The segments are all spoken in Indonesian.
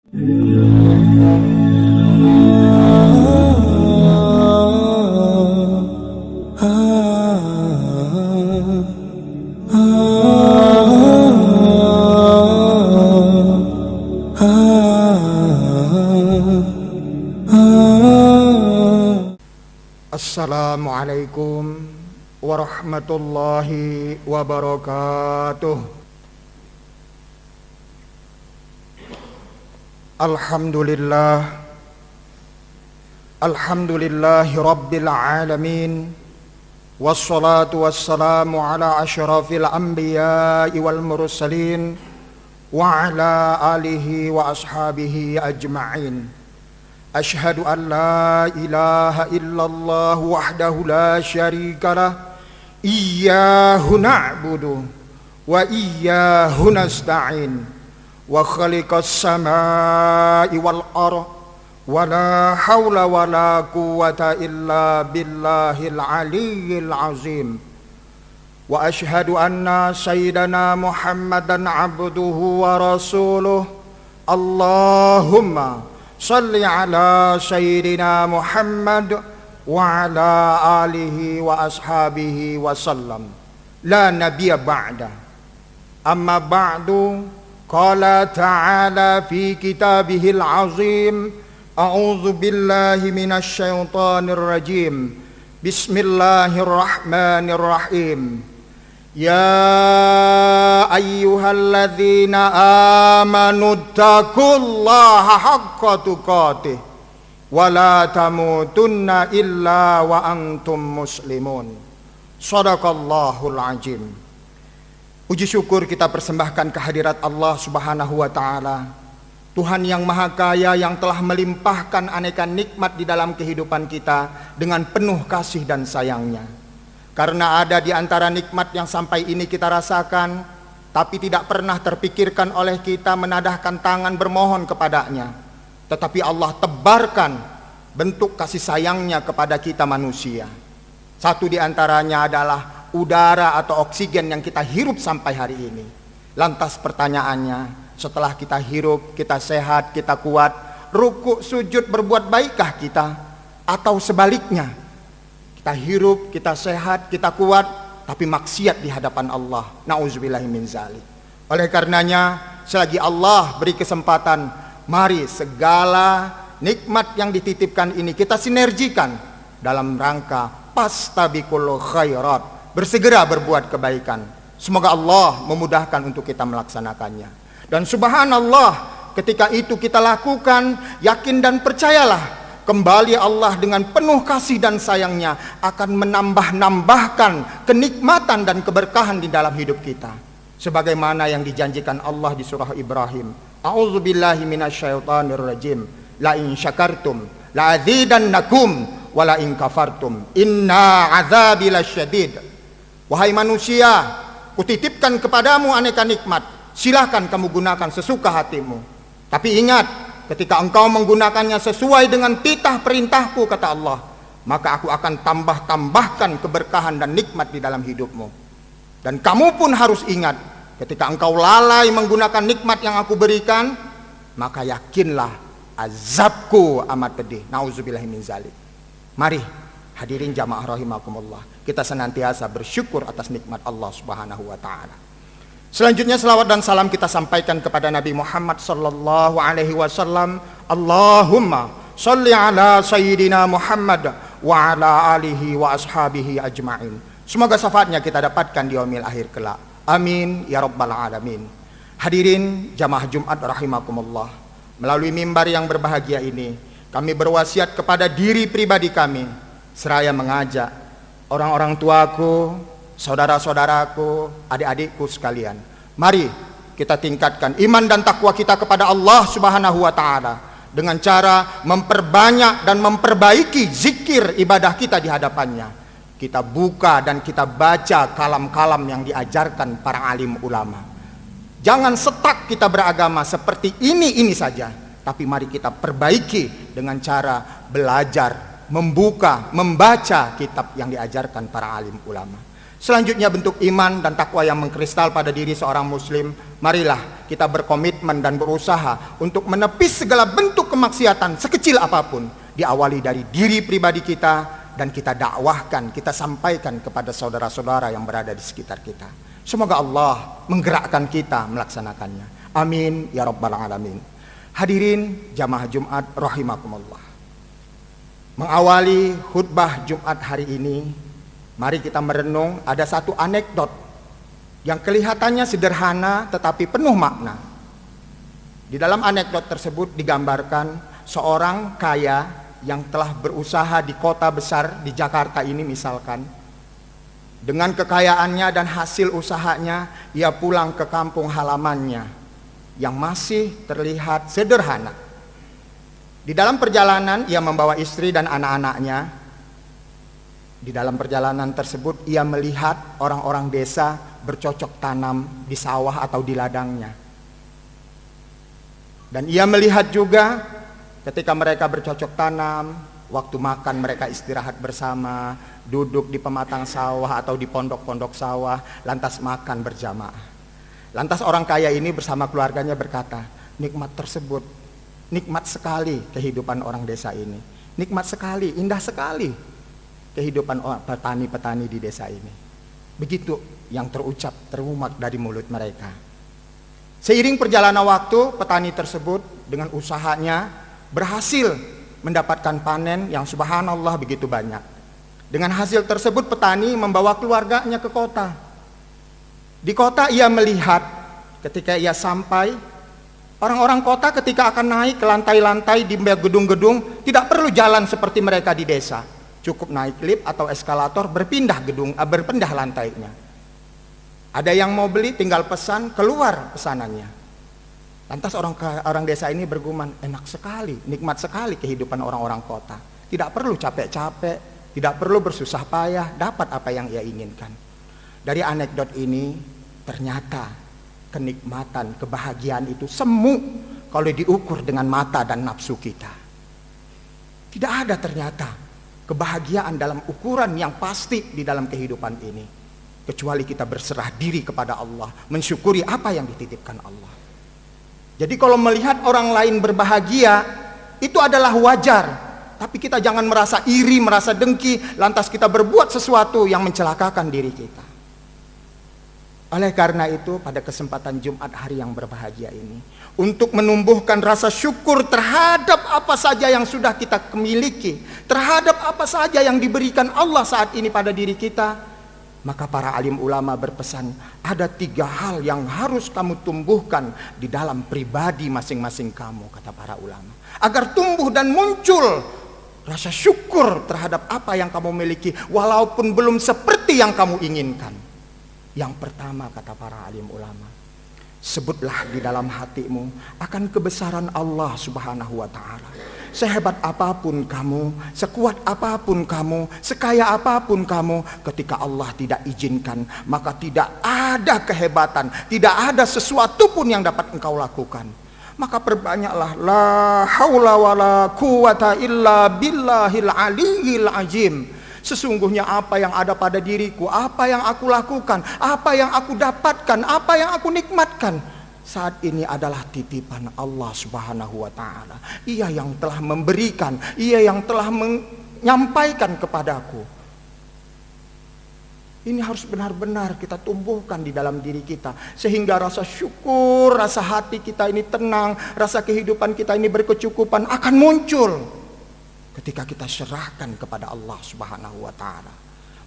Assalamualaikum warahmatullahi wabarakatuh. Alhamdulillahi rabbil alamin. Wassalatu wassalamu ala asyrafil anbiya'i wal mursalin wa ala alihi wa ashabihi ajma'in. Ashhadu an la ilaha illallah wahdahu la syarika lah. Iyyahu na'budu wa iyyahu nasta'in. Wa khaliqas samai wal ardh wa la haula wa la quwwata illa billahil aliyyil azim. Wa ashhadu anna sayyidana Muhammadan abduhu wa rasuluh. Allahumma salli ala sayyidina Muhammad wa ala alihi wa ashabihi wa sallam. La nabiyya ba'da. Amma ba'du. Qala ta'ala fi kitabihil azim. A'udzu billahi minasy syaithanir rajim. Bismillahirrahmanirrahim. Ya ayyuhalladzina amanu taqullaha haqqa tuqatih wa la tamutunna illa wa antum muslimun. Shadaqallahul azim. Puji syukur kita persembahkan kehadirat Allah Subhanahu wa ta'ala, Tuhan yang maha kaya, yang telah melimpahkan aneka nikmat di dalam kehidupan kita dengan penuh kasih dan sayangnya. Karena ada di antara nikmat yang sampai ini kita rasakan, tapi tidak pernah terpikirkan oleh kita menadahkan tangan bermohon kepadanya. Tetapi Allah tebarkan bentuk kasih sayangnya kepada kita manusia. Satu di antaranya adalah udara atau oksigen yang kita hirup sampai hari ini. Lantas pertanyaannya, setelah kita hirup, kita sehat, kita kuat, rukuk sujud berbuat baikkah kita? Atau sebaliknya, kita hirup, kita sehat, kita kuat, tapi maksiat di hadapan Allah. Na'udzubillahi min dzalik. Oleh karenanya, selagi Allah beri kesempatan, mari segala nikmat yang dititipkan ini kita sinergikan dalam rangka fastabiqul khairat, bersegera berbuat kebaikan. Semoga Allah memudahkan untuk kita melaksanakannya. Dan subhanallah, ketika itu kita lakukan, yakin dan percayalah, kembali Allah dengan penuh kasih dan sayangnya akan menambah-nambahkan kenikmatan dan keberkahan di dalam hidup kita. Sebagaimana yang dijanjikan Allah di surah Ibrahim. A'udzubillahi minasyaitonir rajim. La in syakartum la azidannakum wa la in kafartum inna azabi lasyadid. Wahai manusia, kutitipkan kepadamu aneka nikmat, silahkan kamu gunakan sesuka hatimu. Tapi ingat, ketika engkau menggunakannya sesuai dengan titah perintahku, kata Allah, maka aku akan tambahkan keberkahan dan nikmat di dalam hidupmu. Dan kamu pun harus ingat, ketika engkau lalai menggunakan nikmat yang aku berikan, maka yakinlah azabku amat pedih. Nauzubillahi min dzalik. Mari hadirin jamaah rahimakumullah, kita senantiasa bersyukur atas nikmat Allah Subhanahu wa ta'ala. Selanjutnya selawat dan salam kita sampaikan kepada Nabi Muhammad sallallahu alaihi wasallam. Allahumma sholli ala sayyidina Muhammad wa ala alihi wa ashabihi ajma'in. Semoga syafaatnya kita dapatkan di yaumil akhir kelak. Amin ya rabbal alamin. Hadirin jamaah Jumat rahimakumullah, melalui mimbar yang berbahagia ini, kami berwasiat kepada diri pribadi kami, seraya mengajak orang-orang tuaku, saudara-saudaraku, adik-adikku sekalian. Mari kita tingkatkan iman dan takwa kita kepada Allah Subhanahu wa ta'ala dengan cara memperbanyak dan memperbaiki zikir ibadah kita di hadapannya. Kita buka dan kita baca kalam-kalam yang diajarkan para alim ulama. Jangan setak kita beragama seperti ini saja, tapi mari kita perbaiki dengan cara belajar, membuka, membaca kitab yang diajarkan para alim ulama. Selanjutnya bentuk iman dan takwa yang mengkristal pada diri seorang muslim. Marilah kita berkomitmen dan berusaha untuk menepis segala bentuk kemaksiatan sekecil apapun. Diawali dari diri pribadi kita dan kita dakwahkan, kita sampaikan kepada saudara-saudara yang berada di sekitar kita. Semoga Allah menggerakkan kita melaksanakannya. Amin ya rabbal alamin. Hadirin jamaah Jumat rahimakumullah. Mengawali khutbah Jumat hari ini, mari kita merenung ada satu anekdot yang kelihatannya sederhana tetapi penuh makna. Di dalam anekdot tersebut digambarkan seorang kaya yang telah berusaha di kota besar di Jakarta ini misalkan. Dengan kekayaannya dan hasil usahanya, ia pulang ke kampung halamannya yang masih terlihat sederhana. Di dalam perjalanan ia membawa istri dan anak-anaknya. Di dalam perjalanan tersebut ia melihat orang-orang desa bercocok tanam di sawah atau di ladangnya. Dan ia melihat juga ketika mereka bercocok tanam, waktu makan mereka istirahat bersama, duduk di pematang sawah atau di pondok-pondok sawah, lantas makan berjamaah. Lantas orang kaya ini bersama keluarganya berkata, nikmat tersebut, nikmat sekali kehidupan orang desa ini. Nikmat sekali, indah sekali kehidupan petani-petani di desa ini. Begitu yang terucap, terumak dari mulut mereka. Seiring perjalanan waktu, petani tersebut dengan usahanya berhasil mendapatkan panen yang subhanallah begitu banyak. Dengan hasil tersebut petani membawa keluarganya ke kota. Di kota ia melihat ketika ia sampai, orang-orang kota ketika akan naik ke lantai-lantai di gedung-gedung tidak perlu jalan seperti mereka di desa. Cukup naik lift atau eskalator, berpindah lantainya. Ada yang mau beli tinggal pesan, keluar pesanannya. Lantas orang desa ini bergumam, enak sekali, nikmat sekali kehidupan orang-orang kota. Tidak perlu capek-capek, tidak perlu bersusah payah, dapat apa yang ia inginkan. Dari anekdot ini ternyata kenikmatan, kebahagiaan itu semu kalau diukur dengan mata dan nafsu kita. Tidak ada ternyata kebahagiaan dalam ukuran yang pasti di dalam kehidupan ini, kecuali kita berserah diri kepada Allah, mensyukuri apa yang dititipkan Allah. Jadi kalau melihat orang lain berbahagia, itu adalah wajar. Tapi kita jangan merasa iri, merasa dengki, lantas kita berbuat sesuatu yang mencelakakan diri kita. Oleh karena itu, pada kesempatan Jumat hari yang berbahagia ini, untuk menumbuhkan rasa syukur terhadap apa saja yang sudah kita miliki, terhadap apa saja yang diberikan Allah saat ini pada diri kita, maka para alim ulama berpesan, ada 3 hal yang harus kamu tumbuhkan di dalam pribadi masing-masing kamu, kata para ulama, agar tumbuh dan muncul rasa syukur terhadap apa yang kamu miliki, walaupun belum seperti yang kamu inginkan. Yang pertama, kata para alim ulama, sebutlah di dalam hatimu akan kebesaran Allah Subhanahu wa ta'ala. Sehebat apapun kamu, sekuat apapun kamu, sekaya apapun kamu, ketika Allah tidak izinkan, maka tidak ada kehebatan, tidak ada sesuatu pun yang dapat engkau lakukan. Maka perbanyaklah la haula wala quwata illa billahil aliyyil azim. Sesungguhnya apa yang ada pada diriku, apa yang aku lakukan, apa yang aku dapatkan, apa yang aku nikmatkan saat ini adalah titipan Allah Subhanahu wa ta'ala. Ia yang telah memberikan, ia yang telah menyampaikan kepadaku. Ini harus benar-benar kita tumbuhkan di dalam diri kita, sehingga rasa syukur, rasa hati kita ini tenang, rasa kehidupan kita ini berkecukupan akan muncul ketika kita serahkan kepada Allah Subhanahu wa ta'ala.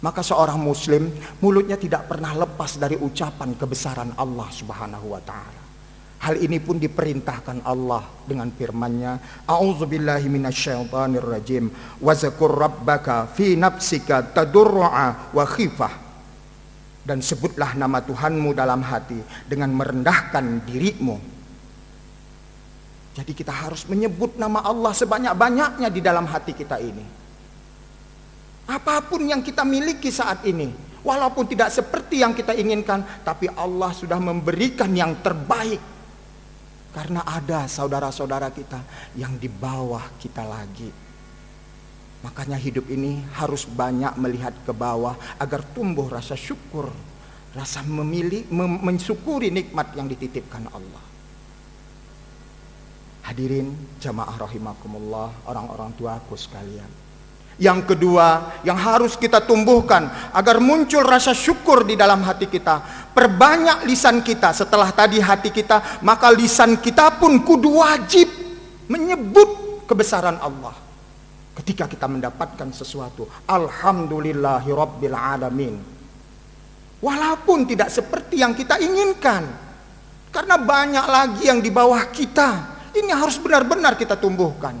Maka seorang muslim mulutnya tidak pernah lepas dari ucapan kebesaran Allah Subhanahu wa ta'ala. Hal ini pun diperintahkan Allah dengan firman-Nya, a'udzubillahi minasyaitonirrajim, wa zakur rabbaka fi nafsika tadurru'a wa khifah. Dan sebutlah nama Tuhanmu dalam hati dengan merendahkan dirimu. Jadi kita harus menyebut nama Allah sebanyak-banyaknya di dalam hati kita ini. Apapun yang kita miliki saat ini, walaupun tidak seperti yang kita inginkan, tapi Allah sudah memberikan yang terbaik. Karena ada saudara-saudara kita yang di bawah kita lagi. Makanya hidup ini harus banyak melihat ke bawah agar tumbuh rasa syukur, rasa mensyukuri nikmat yang dititipkan Allah. Hadirin jamaah rahimakumullah, orang-orang tuaku sekalian. Yang kedua yang harus kita tumbuhkan agar muncul rasa syukur di dalam hati kita, perbanyak lisan kita. Setelah tadi hati kita, maka lisan kita pun kudu wajib menyebut kebesaran Allah. Ketika kita mendapatkan sesuatu, alhamdulillahi rabbil alamin. Walaupun tidak seperti yang kita inginkan, karena banyak lagi yang di bawah kita. Ini harus benar-benar kita tumbuhkan.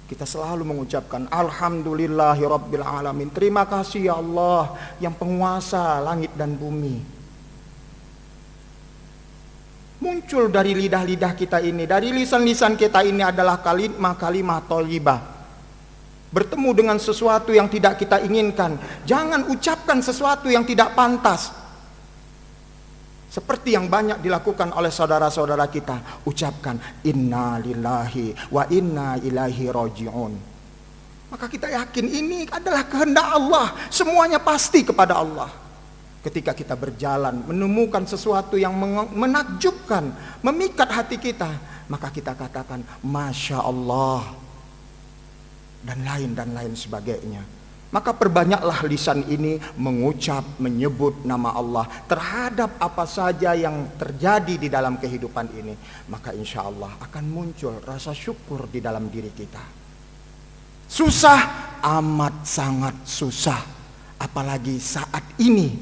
Kita selalu mengucapkan alhamdulillahi rabbil alamin. Terima kasih ya Allah yang penguasa langit dan bumi. Muncul dari lidah-lidah kita ini, dari lisan-lisan kita ini adalah kalimat thayyibah. Bertemu dengan sesuatu yang tidak kita inginkan, jangan ucapkan sesuatu yang tidak pantas. Seperti yang banyak dilakukan oleh saudara-saudara kita, ucapkan inna lillahi wa inna ilaihi raji'un. Maka kita yakin ini adalah kehendak Allah, semuanya pasti kepada Allah. Ketika kita berjalan menemukan sesuatu yang menakjubkan, memikat hati kita, maka kita katakan Masya Allah dan lain sebagainya. Maka perbanyaklah lisan ini mengucap, menyebut nama Allah terhadap apa saja yang terjadi di dalam kehidupan ini. Maka insya Allah akan muncul rasa syukur di dalam diri kita. Susah, amat sangat susah. Apalagi saat ini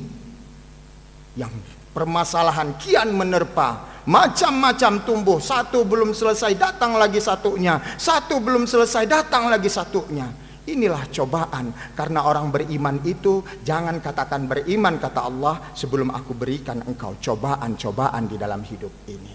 yang permasalahan kian menerpa, macam-macam tumbuh, satu belum selesai datang lagi satunya, satu belum selesai datang lagi satunya. Inilah cobaan, karena orang beriman itu jangan katakan beriman kata Allah sebelum aku berikan engkau cobaan-cobaan di dalam hidup ini.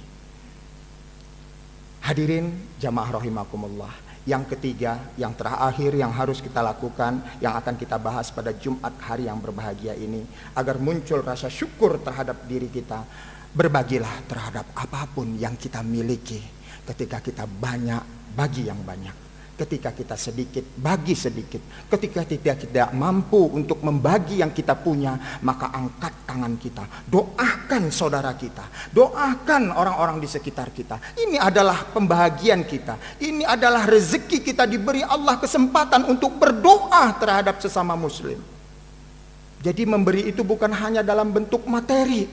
Hadirin jamaah rahimakumullah, yang ketiga, yang terakhir yang harus kita lakukan, yang akan kita bahas pada Jumat hari yang berbahagia ini, agar muncul rasa syukur terhadap diri kita, berbagilah terhadap apapun yang kita miliki. Ketika kita banyak, bagi yang banyak. Ketika kita sedikit, bagi sedikit. Ketika kita tidak mampu untuk membagi yang kita punya, maka angkat tangan kita, doakan saudara kita, doakan orang-orang di sekitar kita. Ini adalah pembahagian kita, ini adalah rezeki kita, diberi Allah kesempatan untuk berdoa terhadap sesama muslim. Jadi memberi itu bukan hanya dalam bentuk materi,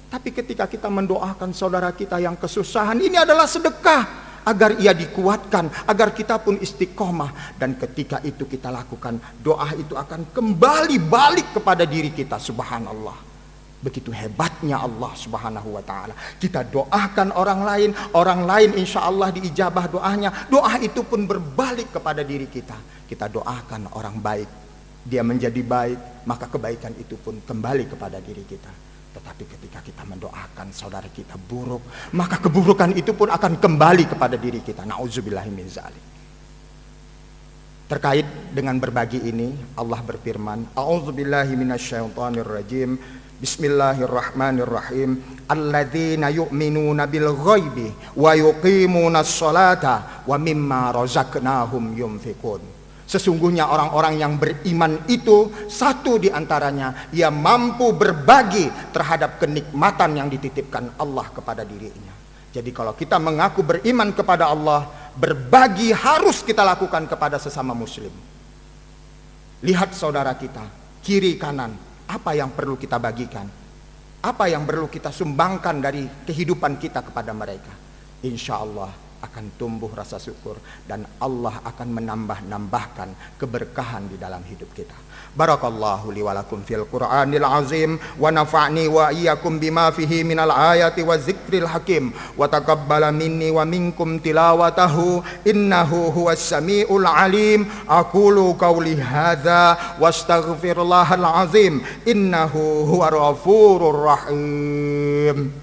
tapi ketika kita mendoakan saudara kita yang kesusahan, ini adalah sedekah agar ia dikuatkan, agar kita pun istiqomah. Dan ketika itu kita lakukan, doa itu akan kembali balik kepada diri kita. Subhanallah, begitu hebatnya Allah subhanahu wa ta'ala. Kita doakan orang lain insya Allah diijabah doanya, doa itu pun berbalik kepada diri kita. Kita doakan orang baik, dia menjadi baik, maka kebaikan itu pun kembali kepada diri kita. Tetapi ketika kita mendoakan saudara kita buruk, maka keburukan itu pun akan kembali kepada diri kita. Na'udzubillahi min dzalik. Terkait dengan berbagi ini, Allah berfirman, A'udzubillahi minasyaitonirrajim. Bismillahirrahmanirrahim. Alladzina yu'minuna bil ghaibi wa yuqimunas sholata wa mimma razaqnahum yunfiqun. Sesungguhnya orang-orang yang beriman itu, satu di antaranya, ia mampu berbagi terhadap kenikmatan yang dititipkan Allah kepada dirinya. Jadi kalau kita mengaku beriman kepada Allah, berbagi harus kita lakukan kepada sesama muslim. Lihat saudara kita, kiri kanan, apa yang perlu kita bagikan, apa yang perlu kita sumbangkan dari kehidupan kita kepada mereka. Insya Allah akan tumbuh rasa syukur dan Allah akan menambah-nambahkan keberkahan di dalam hidup kita. Barakallahu li wa lakum fil Qur'anil azim wa nafa'ni wa iyyakum bima fihi minal ayati wa zikril hakim wa taqabbala minni wa minkum tilawatahu innahu huwas samiul alim. Aqulu qawli hadza wastaghfirullahal azim innahu huwar ghafurur rahim.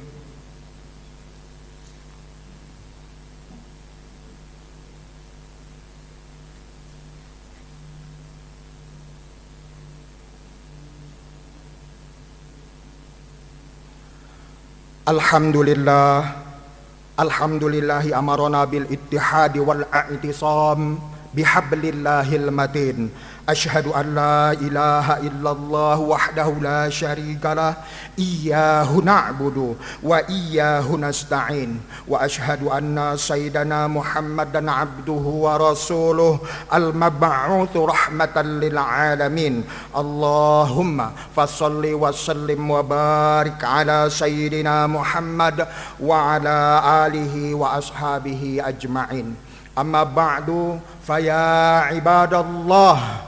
Alhamdulillahi amarona bil ittihadi wal i'tisam bihablillahil matin. Asyhadu an la ilaha illallah wahdahu la syarikalah, iyyahu na'budu wa iyyahu nasta'in, wa asyhadu anna sayyidana Muhammadan abduhu wa rasuluh al-mab'utsu rahmatan lil alamin. Allahumma fasholli wa sallim wa barik ala sayyidina Muhammad wa ala alihi wa ashabihi ajma'in. Amma ba'du, faya ibadallah,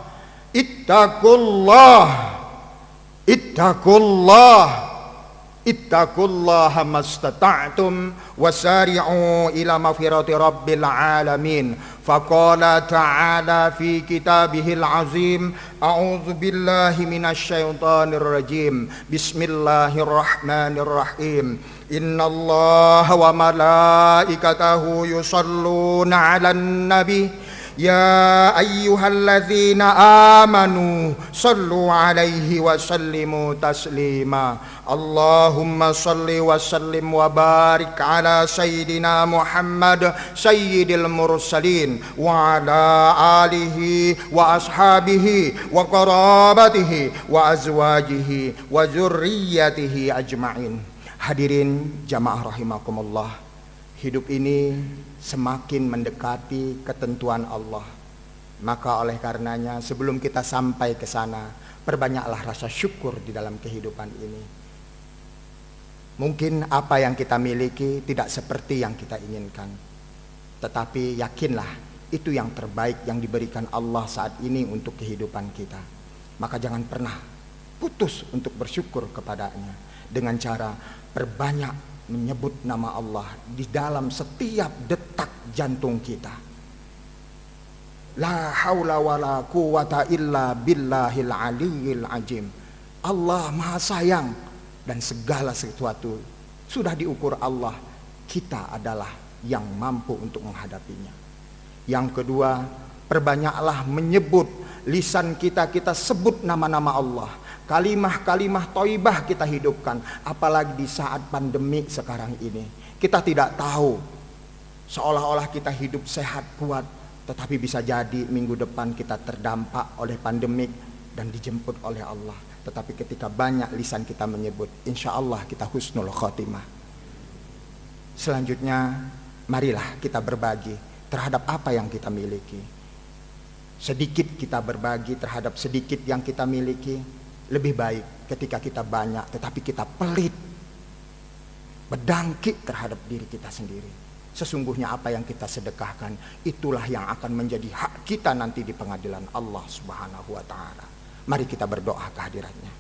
ittaqullah mastata'tum wasari'u ila maghfirati rabbil alamin. Faqala ta'ala fi kitabihil azim, a'udzu billahi minasyaitonir rajim, bismillahirrahmanirrahim. Innallaha wa malaikatahu yusholluna 'alan nabi ya ayyuhalladzina amanu sallu alaihi wa sallimu taslima. Allahumma salli wa sallim wa barik ala sayyidina Muhammad sayyidil mursalin wa ala alihi wa ashabihi wa qarabatihi wa azwajihi wa zurriyyatihi ajma'in. Hadirin jamaah rahimakumullah, hidup ini semakin mendekati ketentuan Allah. Maka oleh karenanya sebelum kita sampai ke sana, perbanyaklah rasa syukur di dalam kehidupan ini. Mungkin apa yang kita miliki tidak seperti yang kita inginkan, tetapi yakinlah itu yang terbaik yang diberikan Allah saat ini untuk kehidupan kita. Maka jangan pernah putus untuk bersyukur kepadanya dengan cara perbanyak menyebut nama Allah di dalam setiap detak jantung kita. La haula wala quwata illa billahil aliyyil azim. Allah Maha Sayang dan segala sesuatu sudah diukur Allah. Kita adalah yang mampu untuk menghadapinya. Yang kedua, perbanyaklah menyebut, lisan kita sebut nama-nama Allah. Kalimah-kalimah thayyibah kita hidupkan, apalagi di saat pandemi sekarang ini. Kita tidak tahu, seolah-olah kita hidup sehat kuat, tetapi bisa jadi minggu depan kita terdampak oleh pandemik dan dijemput oleh Allah. Tetapi ketika banyak lisan kita menyebut, insya Allah kita husnul khotimah. Selanjutnya, marilah kita berbagi terhadap apa yang kita miliki. Sedikit kita berbagi terhadap sedikit yang kita miliki. Lebih baik ketika kita banyak tetapi kita pelit, berdangkit terhadap diri kita sendiri. Sesungguhnya apa yang kita sedekahkan, itulah yang akan menjadi hak kita nanti di pengadilan Allah Subhanahu wa ta'ala. Mari kita berdoa kehadiratnya.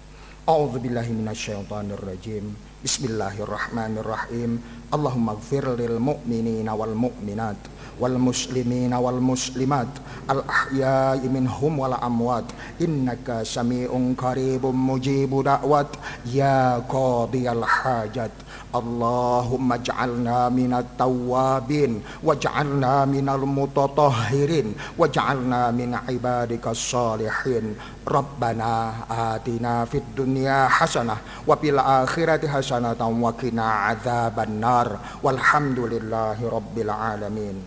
A'udzubillahi minasyaitonirrajim. Bismillahirrahmanirrahim. Allahumma ighfir lil mu'minina wal mu'minat wal muslimina wal muslimat al ahya'i minhum wal amwat innaka sami'un qaribun mujibu da'wat ya qadiyal hajat. Allahumma ij'alna minat tawwabin waj'alna minal mutatahhirin waj'alna min ibadikas shalihin. Rabbana atina fid dunya hasanah wa fil akhirati hasanah wa qina adzabannar. Walhamdulillahi rabbil alamin.